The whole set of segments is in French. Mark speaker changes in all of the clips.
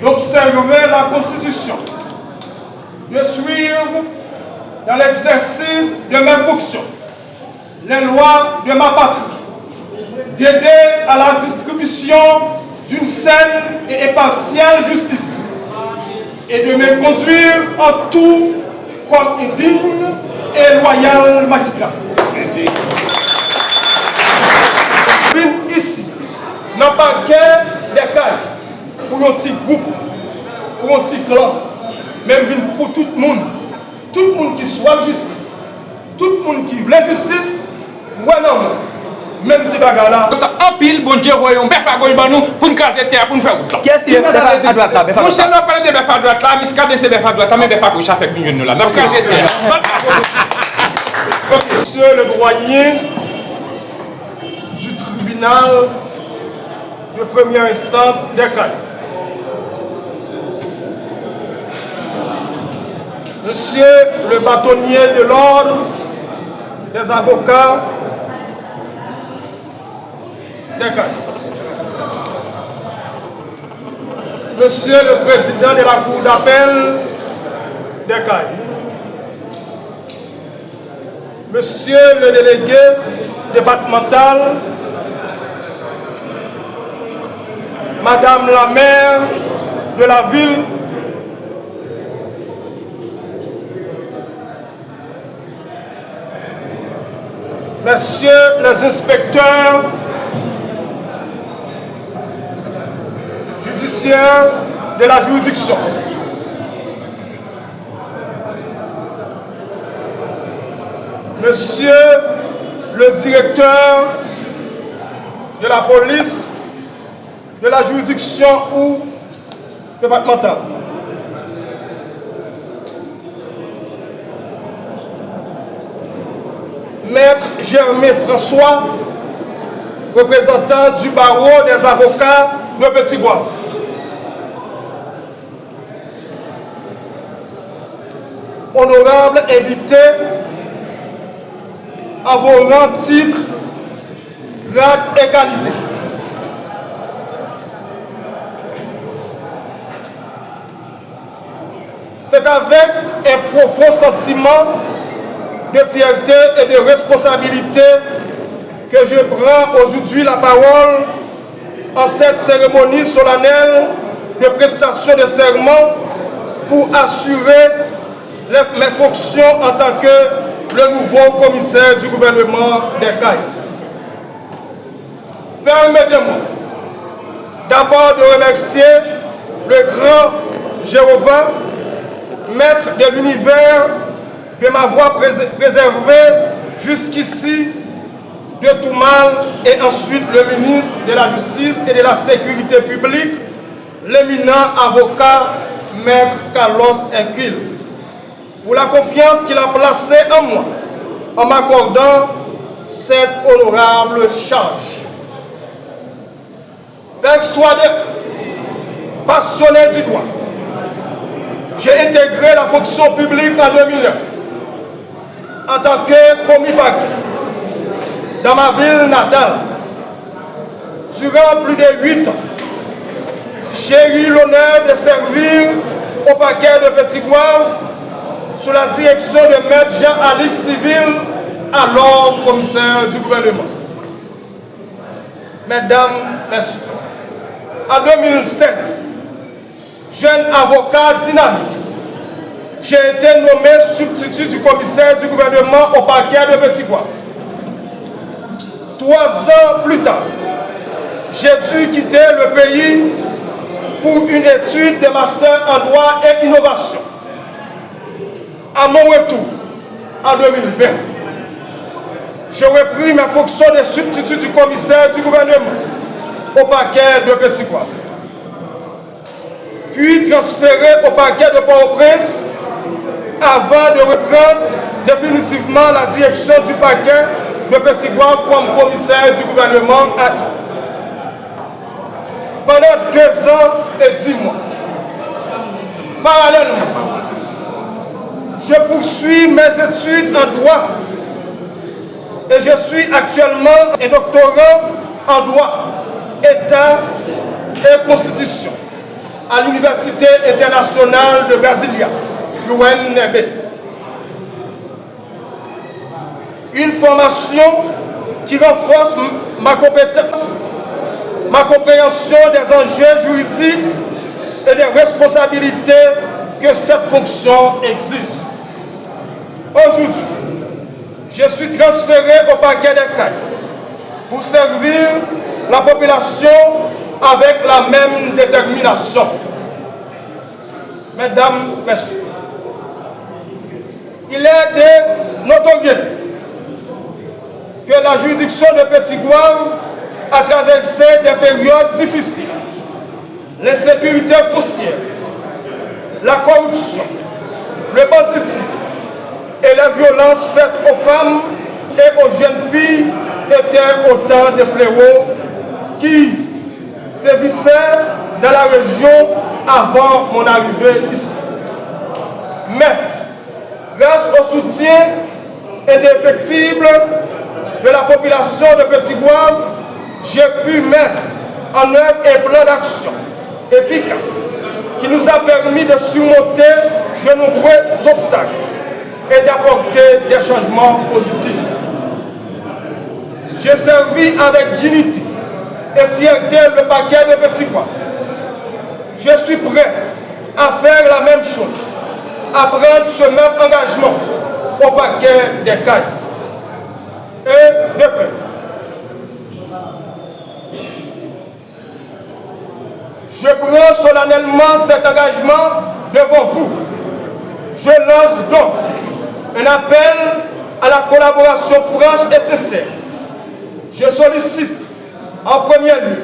Speaker 1: d'observer la Constitution, de suivre dans l'exercice de mes fonctions les lois de ma patrie, d'aider à la distribution d'une saine et impartiale justice et de me conduire en tout comme un digne et loyal magistrat. Merci. Je viens ici, dans le paquet des cailles, pour un petit groupe, pour un petit clan, même pour tout le monde qui soit justice, tout le monde qui veut justice, moi non, même si bagarre là.
Speaker 2: En pile, bon Dieu, voyons, bœuf à gauche, pour nous caser terre, pour nous faire route là.
Speaker 3: Qu'est-ce qui est à droite là?
Speaker 2: Mon cher, nous parlons de bœuf à droite là, mais ce de ces bœuf à droite, mais bœuf à gauche, ça fait que nous là. Nous caser terre.
Speaker 1: Monsieur le doyen du tribunal de première instance des Cailles, Monsieur le bâtonnier de l'ordre des avocats des Cailles, Monsieur le président de la cour d'appel des Cailles, Monsieur le délégué départemental, Madame la maire de la ville, Messieurs les inspecteurs judiciaires de la juridiction, Monsieur le directeur de la police de la juridiction ou départementale, Maître Germain François, représentant du barreau des avocats de Petit-Goâve, honorable invité, à vos rangs, titres, grades et qualités. C'est avec un profond sentiment de fierté et de responsabilité que je prends aujourd'hui la parole en cette cérémonie solennelle de prestation de serment pour assurer mes fonctions en tant que le nouveau commissaire du gouvernement des Cailles. Permettez-moi d'abord de remercier le grand Jéhovah, maître de l'univers, de m'avoir préservé jusqu'ici de tout mal, et ensuite le ministre de la Justice et de la Sécurité publique, l'éminent avocat maître Carlos Hercule, pour la confiance qu'il a placée en moi en m'accordant cette honorable charge. Persuadé, passionné du droit, j'ai intégré la fonction publique en 2009 en tant que commis parquet dans ma ville natale. Durant plus de 8 ans, j'ai eu l'honneur de servir au parquet de Petit-Goâve sous la direction de maître Jean-Alix Civil, alors commissaire du gouvernement. Mesdames, Messieurs, en 2016, jeune avocat dynamique, j'ai été nommé substitut du commissaire du gouvernement au parquet de Petit-Goâve. 3 ans plus tard, j'ai dû quitter le pays pour une étude de master en droit et innovation. À mon retour, en 2020, j'ai repris mes fonctions de substitut du commissaire du gouvernement au parquet de Petit-Goâve, puis transféré au parquet de Port-au-Prince avant de reprendre définitivement la direction du parquet de Petit-Goâve comme commissaire du gouvernement à pendant 2 ans et 10 mois. Parallèlement, je poursuis mes études en droit et je suis actuellement un doctorant en droit, État et Constitution à l'Université internationale de Brasilia, l'UNB. Une formation qui renforce ma compétence, ma compréhension des enjeux juridiques et des responsabilités que cette fonction exige. Aujourd'hui, je suis transféré au parquet des Cayes pour servir la population avec la même détermination. Mesdames, Messieurs, il est de notoriété que la juridiction de Petit-Goâve a traversé des périodes difficiles. L'insécurité foncière, la corruption, le banditisme et les violences faites aux femmes et aux jeunes filles étaient autant de fléaux qui sévissaient dans la région avant mon arrivée ici. Mais, grâce au soutien indéfectible de la population de Petit-Goâve, j'ai pu mettre en œuvre un plan d'action efficace qui nous a permis de surmonter de nombreux obstacles et d'apporter des changements positifs. J'ai servi avec dignité et fierté le parquet de Petit-Goâve. Je suis prêt à faire la même chose, à prendre ce même engagement au parquet des Cayes. Et de fait, je prends solennellement cet engagement devant vous. Je lance donc un appel à la collaboration franche et sincère. Je sollicite en premier lieu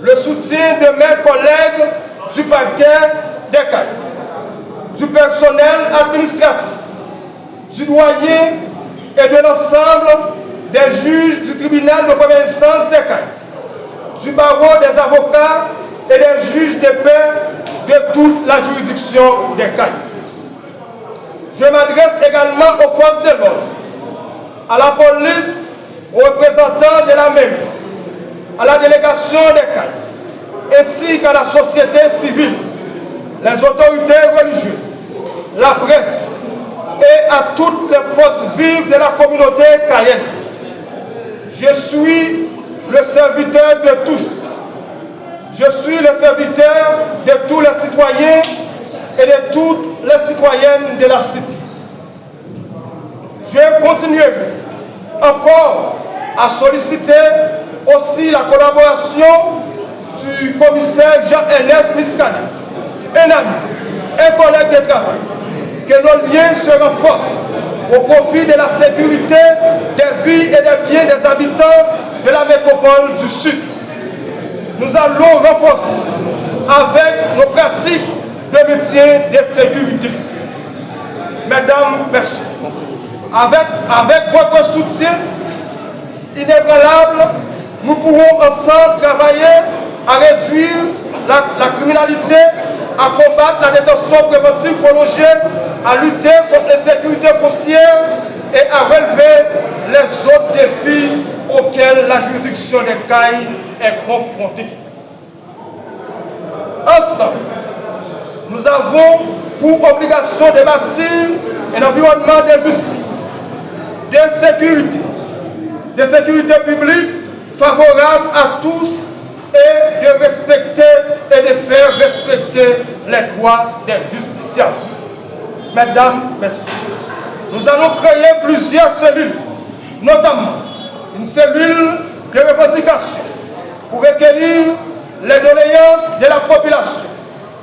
Speaker 1: le soutien de mes collègues du parquet des Cayes, du personnel administratif, du doyen et de l'ensemble des juges du tribunal de première instance des Cayes, du barreau des avocats et des juges de paix de toute la juridiction des Cayes. Je m'adresse également aux forces de l'ordre, à la police, aux représentants de la mairie, à la délégation des Cayes, ainsi qu'à la société civile, les autorités religieuses, la presse et à toutes les forces vives de la communauté cayenne. Je suis le serviteur de tous. Je suis le serviteur de tous les citoyens et de toutes les citoyennes de la cité. Je continuerai encore à solliciter aussi la collaboration du commissaire Jean-Ernest Miscani, un ami, un collègue de travail, que nos liens se renforcent au profit de la sécurité des vies et des biens des habitants de la métropole du Sud. Nous allons renforcer avec nos pratiques de maintien de sécurité. Mesdames, Messieurs, avec votre soutien inébranlable, nous pourrons ensemble travailler à réduire la criminalité, à combattre la détention préventive prolongée, à lutter contre l'insécurité foncière et à relever les autres défis auxquels la juridiction des Cayes est confrontée. Ensemble, nous avons pour obligation de bâtir un environnement de justice, de sécurité publique favorable à tous et de respecter et de faire respecter les droits des justiciables. Mesdames, Messieurs, nous allons créer plusieurs cellules, notamment une cellule de revendication pour recueillir les doléances de la population,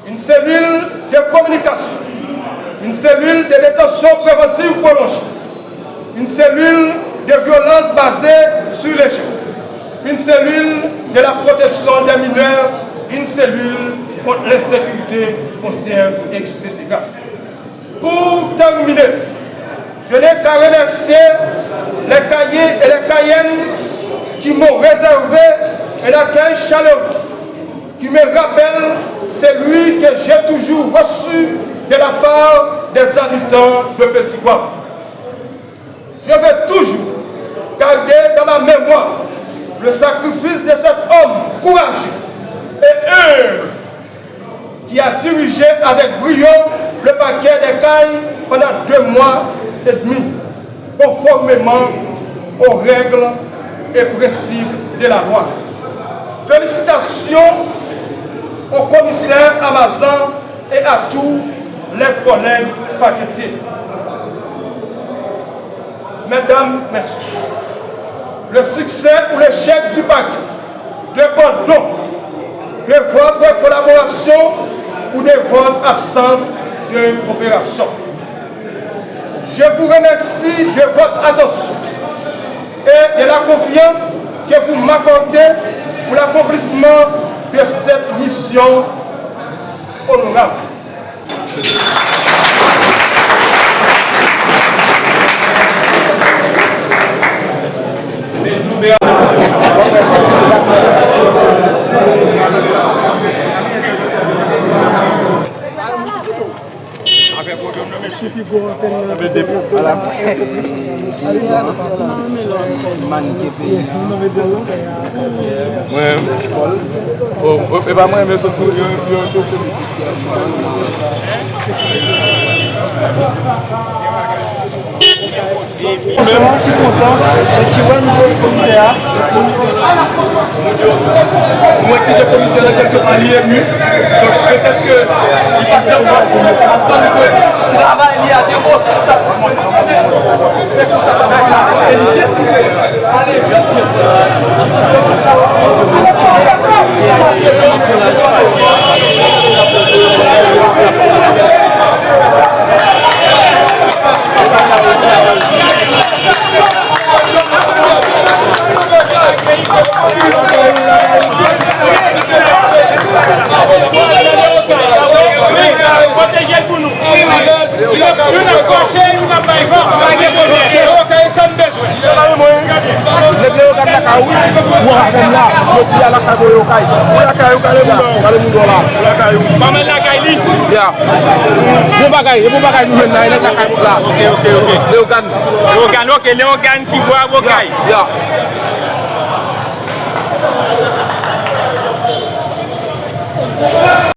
Speaker 1: une cellule de communication, une cellule de détention préventive prolongée, une cellule de violence basée sur les jeunes, une cellule de la protection des mineurs, une cellule contre l'insécurité foncière, etc. Pour terminer, je n'ai qu'à remercier les Cayennes et les Cayennes qui m'ont réservé un accueil chaleureux, qui me rappelle celui que j'ai toujours reçu de la part des habitants de Petit-Goâve. Je vais toujours garder dans ma mémoire le sacrifice de cet homme courageux et heureux qui a dirigé avec brio le paquet des cailles pendant 2 mois et demi, conformément aux règles et principes de la loi. Félicitations au commissaire Amazan et à tous les collègues paquetiers. Mesdames, Messieurs, le succès ou l'échec du paquet dépend donc de votre collaboration ou de votre absence de coopération. Je vous remercie de votre attention et de la confiance que vous m'accordez pour l'accomplissement de cette mission honorable.
Speaker 3: Léogan, tu vois,